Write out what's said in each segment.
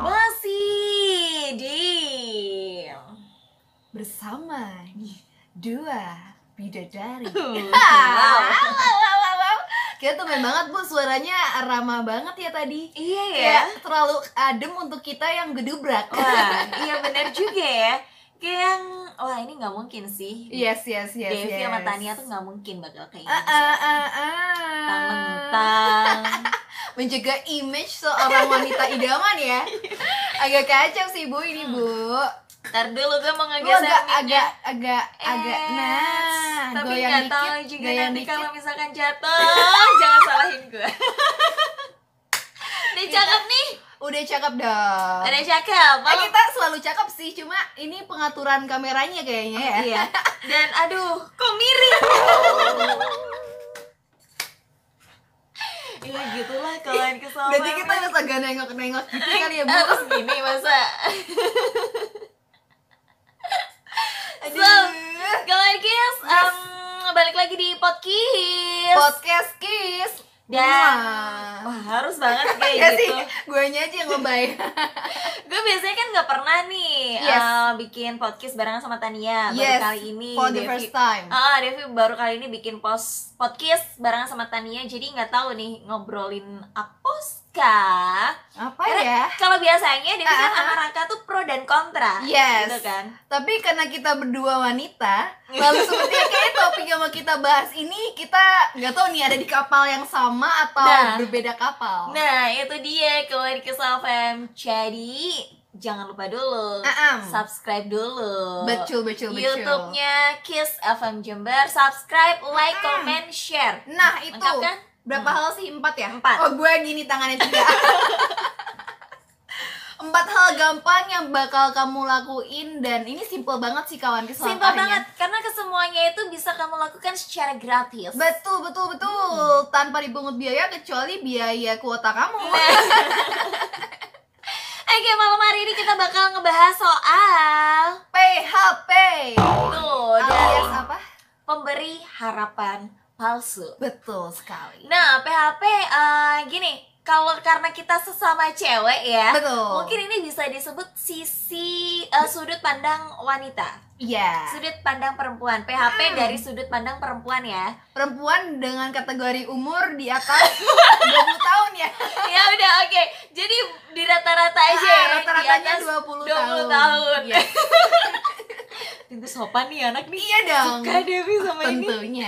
Masih di bersama dua bidadari. Kita tumben banget Bu, suaranya ramah banget ya tadi. Iya ya. Kayak terlalu adem untuk kita yang gedubrak. Wah, iya benar juga ya. Kayak yang, wah ini nggak mungkin sih. Yes. Devi sama Tania tuh nggak mungkin bakal kayak gitu. Mentang-mentang menjaga image seorang wanita idaman ya. Agak kacau sih Bu ini Bu. Ntar dulu gue mau Lu ngegeser agak nah, tapi goyang nggak dikit, tahu juga goyang nanti dikit. kalau misalkan jatuh jangan salahin gue. Udah cakep nih. Udah cakep dong. Udah cakep. Kita selalu cakep sih, cuma ini pengaturan kameranya kayaknya ya. Iya. Dan aduh, kok miring. Ya gitulah kalian kesal. Berarti kita harus agak nengok-nengok gitu kali ya Bu. Harus gini masa. So, kalian guys, balik lagi di Podcast Kiss. Dan wah, harus banget kayak Ya gitu. sih, guanya aja yang lebay. Gue biasanya kan nggak pernah nih bikin podcast barengan sama Tania. Baru kali ini for the first time. Devi baru kali ini bikin podcast barengan sama Tania. Jadi nggak tahu nih ngobrolin aposkah. Apa Karena ya? kalau biasanya Devi kan sama Raka tuh pro dan kontra. Yes. Gitu kan. Tapi karena kita berdua wanita, lalu sepertinya kayak topik yang mau kita bahas ini kita nggak tahu nih ada di kapal yang sama atau berbeda kapal. Nah itu dia kalian ke FM. Jadi jangan lupa dulu subscribe dulu. Betul. YouTube-nya Kiss FM Jember. Subscribe, like, comment, share. Nah itu lengkap kan? Berapa hal sih? 4 ya? 4. Oh gue gini tangannya 3. 4 hal gampang yang bakal kamu lakuin. Dan ini simple banget sih kawan keselamanya. Simple banget, karena kesemuanya itu bisa kamu lakukan secara gratis. Betul. Tanpa dipungut biaya kecuali biaya kuota kamu. Oke, malam hari ini kita bakal ngebahas soal PHP. Tuh, alias apa? Pemberi harapan palsu. Betul sekali. Nah, PHP gini, kalau karena kita sesama cewek ya, betul. Mungkin ini bisa disebut sisi sudut pandang wanita. Iya. Sudut pandang perempuan. PHP dari sudut pandang perempuan ya. Perempuan dengan kategori umur di atas 20 tahun ya. Ya udah oke. Jadi di rata-rata aja ya. Rata-ratanya 20 tahun. Yes. Pintu sopan nih anak nih. Iya dong. Suka Devi sama ini. Tentunya.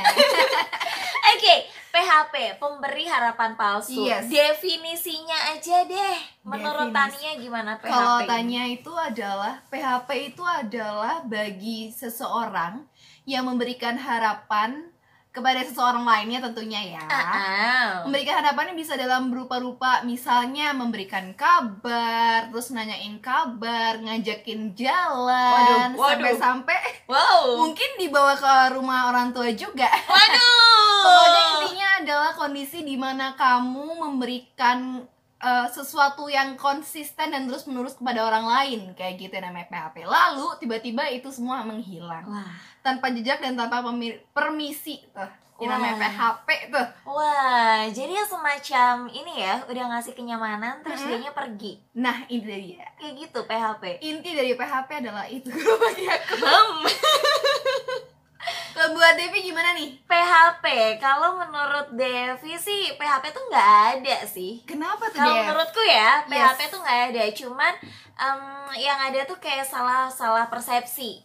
Oke, PHP, pemberi harapan palsu. Yes. Definisinya aja deh. Menurut Tania gimana PHP? Kalau Tania itu adalah PHP itu adalah bagi seseorang yang memberikan harapan kepada seseorang lainnya tentunya ya. Memberikan harapannya bisa dalam berupa-rupa misalnya memberikan kabar, terus nanyain kabar, ngajakin jalan, sampai-sampai mungkin dibawa ke rumah orang tua juga. Pokoknya intinya adalah kondisi di mana kamu memberikan sesuatu yang konsisten dan terus menerus kepada orang lain, kayak gitu namanya PHP. Lalu tiba-tiba itu semua menghilang. Tanpa jejak dan tanpa permisi tuh. Ini namanya PHP tuh. Wah, jadi semacam ini ya, udah ngasih kenyamanan terus dianya pergi. Nah, ini dia. Kayak gitu PHP. Inti dari PHP adalah itu. Kalau buat Devi gimana nih? PHP, kalau menurut Devi sih PHP tuh nggak ada sih. Kenapa tuh? Kalau menurutku ya PHP tuh nggak ada, cuman yang ada tuh kayak salah persepsi.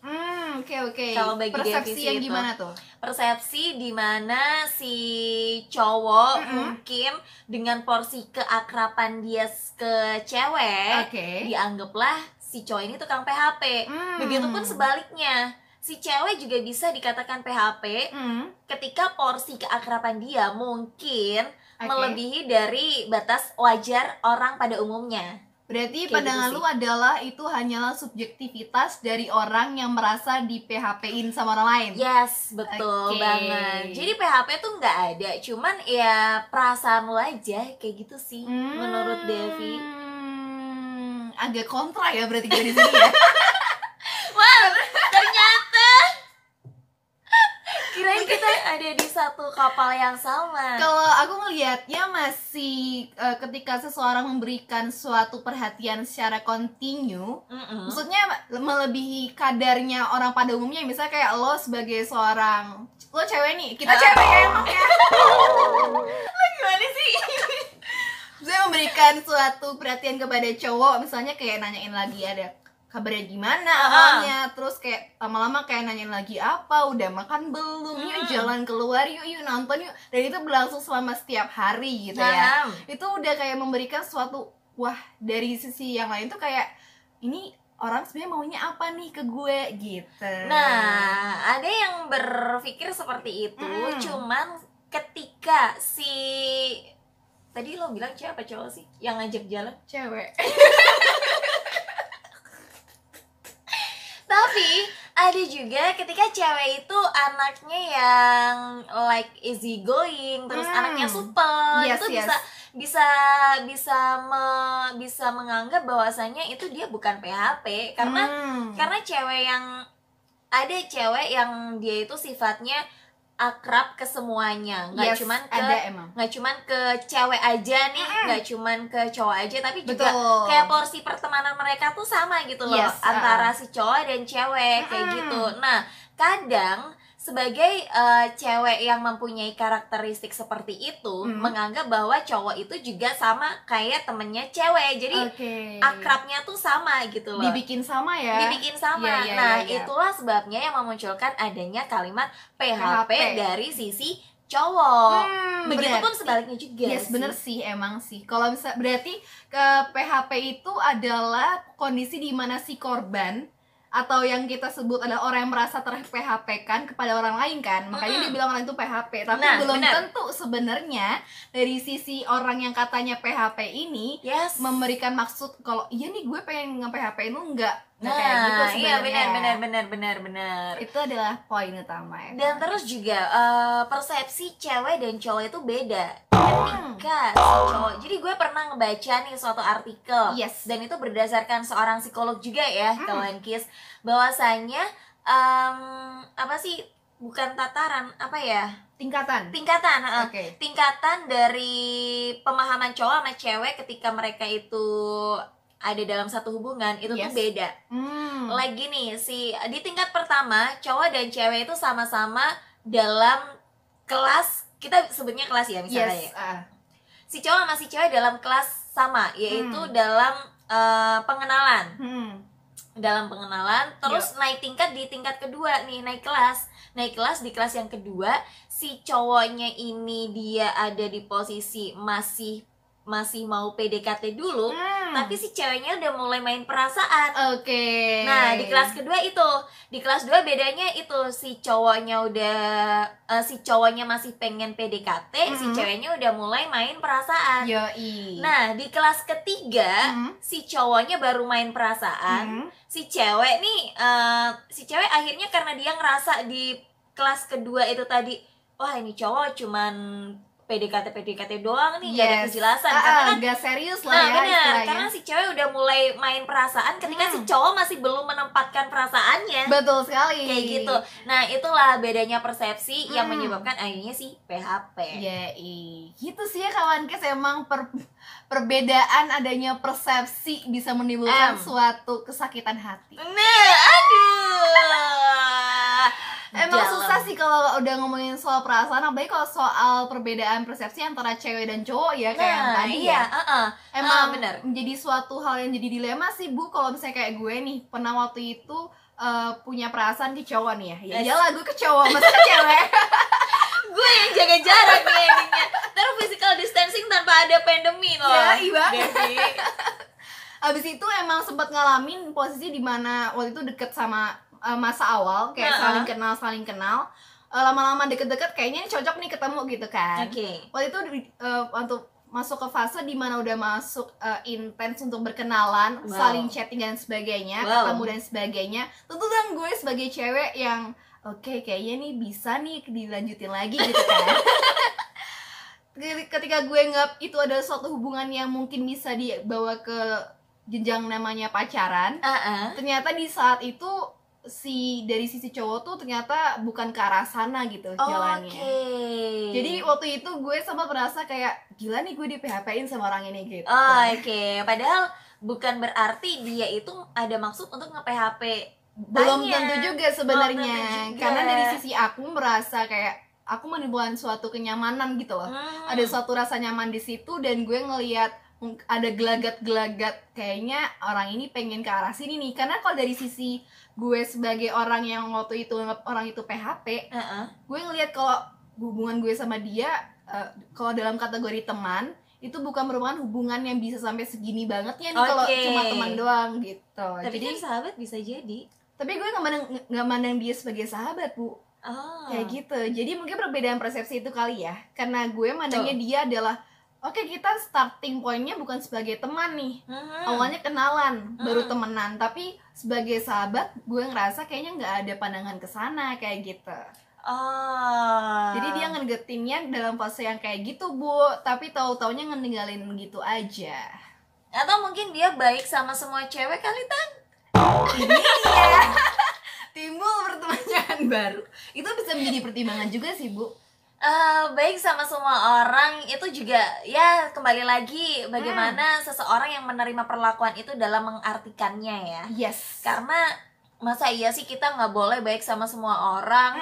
Oke. Kalau bagi persepsi Devi yang itu gimana tuh? Persepsi di mana si cowok mungkin dengan porsi keakraban dia ke cewek, dianggaplah si cowok ini tukang PHP. Begitupun sebaliknya. Si cewek juga bisa dikatakan PHP ketika porsi keakraban dia mungkin melebihi dari batas wajar orang pada umumnya. Berarti pandangan lu adalah itu hanyalah subjektivitas dari orang yang merasa di PHP-in sama orang lain. Yes, betul banget. Jadi PHP tuh nggak ada, cuman ya perasaan lu aja kayak gitu sih menurut Devi. Agak kontra ya berarti gue di sini ya. Wah, ternyata kirain kita ada di satu kapal yang sama. Kalau aku melihatnya masih ketika seseorang memberikan suatu perhatian secara kontinu, maksudnya melebihi kadarnya orang pada umumnya. Misalnya kayak lo sebagai seorang, lo cewek nih, kita cewek ya emang ya. Lo gimana sih? Saya memberikan suatu perhatian kepada cowok, misalnya kayak nanyain lagi ada kabarnya gimana awalnya, terus kayak lama-lama kayak nanyain lagi apa, udah makan belum, yuk jalan keluar, yuk nonton yuk, dan itu berlangsung selama setiap hari gitu ya. Itu udah kayak memberikan suatu, wah dari sisi yang lain tuh kayak ini orang sebenarnya maunya apa nih ke gue gitu. Nah, ada yang berpikir seperti itu, cuman ketika si tadi lo bilang cewek apa cowok sih yang ngajak jalan? Cewek. Tapi ada juga ketika cewek itu anaknya yang like easy going, terus anaknya supel, itu bisa menganggap bahwasanya itu dia bukan PHP karena cewek yang ada cewek yang dia itu sifatnya akrab ke semuanya, nggak cuman ke cewek aja nih, nggak cuman ke cowok aja, tapi juga kayak porsi pertemanan mereka tuh sama gitu loh, antara si cowok dan cewek kayak gitu. Nah, kadang sebagai cewek yang mempunyai karakteristik seperti itu menganggap bahwa cowok itu juga sama kayak temennya cewek, jadi akrabnya tuh sama gitu loh, dibikin sama. Nah, itulah sebabnya yang memunculkan adanya kalimat PHP dari sisi cowok. Begitupun sebaliknya juga. Bener sih, emang sih. Kalau bisa berarti ke PHP itu adalah kondisi di mana si korban atau yang kita sebut adalah orang yang merasa ter-PHP-kan kepada orang lain kan, makanya dia bilang orang itu PHP, tapi belum tentu sebenarnya dari sisi orang yang katanya PHP ini memberikan maksud kalau iya nih gue pengen nge-PHP-in lu enggak. Kayak gitu sebenarnya. Iya benar. Itu adalah poin utama ya. Dan terus juga persepsi cewek dan cowok itu beda. Ketika si cowok, jadi gue pernah ngebaca nih suatu artikel, dan itu berdasarkan seorang psikolog juga ya, kawan Kis, bahwasanya apa sih, bukan tataran, apa ya? Tingkatan dari pemahaman cowok sama cewek ketika mereka itu ada dalam satu hubungan itu tuh beda. Lagi nih, di tingkat pertama cowok dan cewek itu sama-sama dalam kelas, kita sebutnya kelas ya misalnya si cowok sama si cewek dalam kelas sama, yaitu dalam pengenalan. Dalam pengenalan, terus naik tingkat di tingkat kedua nih, naik kelas di kelas yang kedua, si cowoknya ini dia ada di posisi masih mau PDKT dulu, tapi si ceweknya udah mulai main perasaan. Nah, di kelas kedua itu, di kelas 2 bedanya itu si cowoknya masih pengen PDKT, si ceweknya udah mulai main perasaan. Nah, di kelas ketiga si cowoknya baru main perasaan, si cewek akhirnya karena dia ngerasa di kelas kedua itu tadi, wah ini cowok cuman PDKT doang nih, gak ada kejelasan, karena kan gak serius lah ya benar, karena si cewek udah mulai main perasaan ketika si cowok masih belum menempatkan perasaannya. Betul sekali, kayak gitu. Nah, itulah bedanya persepsi yang menyebabkan akhirnya si PHP. Gitu sih ya kawan Kes, emang perbedaan adanya persepsi bisa menimbulkan suatu kesakitan hati. Emang susah sih kalau udah ngomongin soal perasaan, apalagi kalau soal perbedaan persepsi antara cewek dan cowok ya, kayak yang tadi emang bener. Menjadi suatu hal yang jadi dilema sih Bu, kalau misalnya kayak gue nih pernah waktu itu punya perasaan ke cowok nih ya iyalah gue ke cowok, masa ke cewek. Gue yang jaga jarak nih endingnya, terus physical distancing tanpa ada pandemi loh. Abis itu emang sempat ngalamin posisi dimana waktu itu deket sama masa awal, kayak saling kenal, lama-lama deket-deket kayaknya cocok nih ketemu gitu kan. Waktu itu untuk masuk ke fase dimana udah masuk intens untuk berkenalan, saling chatting dan sebagainya, ketemu dan sebagainya. Tentu kan gue sebagai cewek yang kayaknya nih bisa nih dilanjutin lagi gitu kan. Ketika gue nggak itu adalah suatu hubungan yang mungkin bisa dibawa ke jenjang namanya pacaran, ternyata di saat itu dari sisi cowok tuh ternyata bukan ke arah sana gitu jalannya. Jadi waktu itu gue sempat merasa kayak gila nih gue di PHP-in sama orang ini gitu. Padahal bukan berarti dia itu ada maksud untuk nge-PHP. Belum tentu juga sebenarnya. Karena dari sisi aku merasa kayak aku menimbulkan suatu kenyamanan gitu loh. Ada suatu rasa nyaman di situ dan gue ngelihat ada gelagat-gelagat kayaknya orang ini pengen ke arah sini nih. Karena kalau dari sisi gue sebagai orang yang waktu itu orang itu PHP, gue ngelihat kalau hubungan gue sama dia kalau dalam kategori teman itu bukan merupakan hubungan yang bisa sampai segini bangetnya nih kalau cuma teman doang gitu. Tapi jadi kan sahabat bisa jadi. Tapi gue nggak mandang dia sebagai sahabat, Bu. Kayak gitu. Jadi mungkin perbedaan persepsi itu kali ya. Karena gue mandangnya dia adalah kita starting pointnya bukan sebagai teman nih. Awalnya kenalan, baru temenan. Tapi sebagai sahabat, gue ngerasa kayaknya nggak ada pandangan ke sana kayak gitu. Jadi dia ngedeketinnya dalam fase yang kayak gitu, Bu. Tapi tahu-taunya ngeninggalin gitu aja. Atau mungkin dia baik sama semua cewek kali, Tan? Ini ya. Timbul pertanyaan baru. Itu bisa menjadi pertimbangan juga sih, Bu. Baik sama semua orang itu juga ya kembali lagi bagaimana seseorang yang menerima perlakuan itu dalam mengartikannya ya. Yes. Karena masa iya sih kita nggak boleh baik sama semua orang?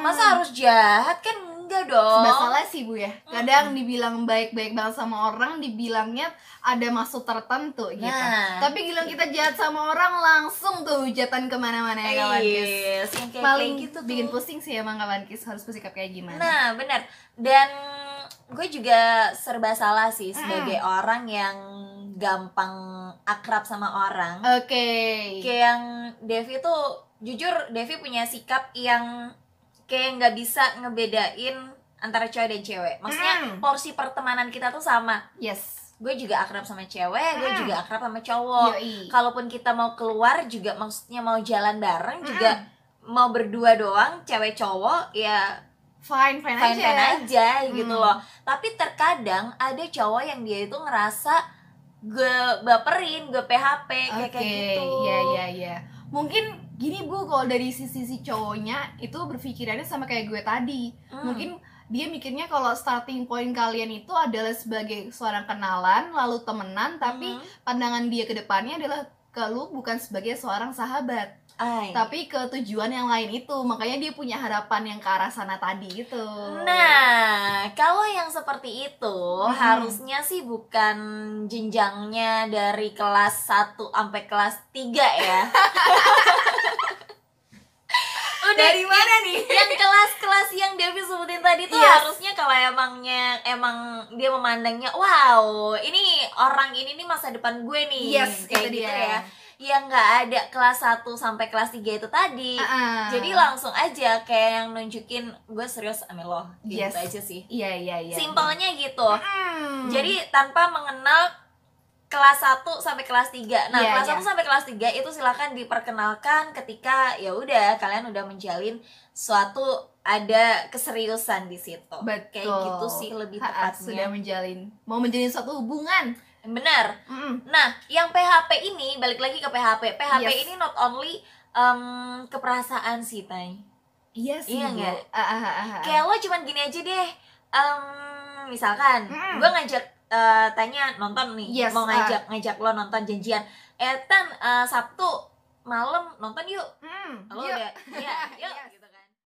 Masa harus jahat kan? Enggak dong. Serba salah sih, Bu ya. Kadang dibilang baik-baik banget sama orang, dibilangnya ada maksud tertentu gitu. Tapi gila kita jahat sama orang langsung tuh hujatan kemana-mana ya kawan Kis. Paling gitu bikin pusing sih emang kawan Kis harus bersikap kayak gimana. Nah benar. Dan gue juga serba salah sih sebagai orang yang gampang akrab sama orang. Kayak yang Devi tuh jujur Devi punya sikap yang kayak nggak bisa ngebedain antara cowok dan cewek. Maksudnya porsi pertemanan kita tuh sama. Yes. Gue juga akrab sama cewek, gue juga akrab sama cowok. Kalaupun kita mau keluar juga, maksudnya mau jalan bareng juga, mau berdua doang, cewek cowok ya fine aja gitu loh. Tapi terkadang ada cowok yang dia itu ngerasa gue baperin, gue PHP kayak gitu. Iya. Mungkin gini, Bu, kalau dari sisi cowoknya itu berpikirannya sama kayak gue tadi. Mungkin dia mikirnya kalau starting point kalian itu adalah sebagai seorang kenalan lalu temenan, tapi pandangan dia ke depannya adalah ke lu bukan sebagai seorang sahabat, tapi ke tujuan yang lain itu. Makanya dia punya harapan yang ke arah sana tadi itu. Nah, kalau yang seperti itu harusnya sih bukan jenjangnya dari kelas 1 sampai kelas 3 ya. Dari mana nih? Yang kelas-kelas yang Devi sebutin tadi tuh harusnya kalau emang dia memandangnya wow, ini orang ini nih masa depan gue nih. Kayak gitu ya. Yang nggak ada kelas 1 sampai kelas 3 itu tadi. Jadi langsung aja kayak yang nunjukin gue serius sama lo. Gitu aja sih. Iya. Simpelnya gitu. Jadi tanpa mengenal kelas 1 sampai kelas 3. Nah, kelas 1 sampai kelas 3 itu silakan diperkenalkan ketika ya udah kalian udah menjalin suatu ada keseriusan di situ. Betul. Kayak gitu sih lebih tepatnya. Sudah mau menjalin suatu hubungan. Benar. Nah, yang PHP ini balik lagi ke PHP. PHP ini not only keperasaan sih, Tay. Iya sih. Iya enggak? Kayak lo cuman gini aja deh. Misalkan gue ngajak tanya nonton nih, mau ngajak lo nonton janjian, Tan Sabtu malam nonton yuk. Lo udah, yuk.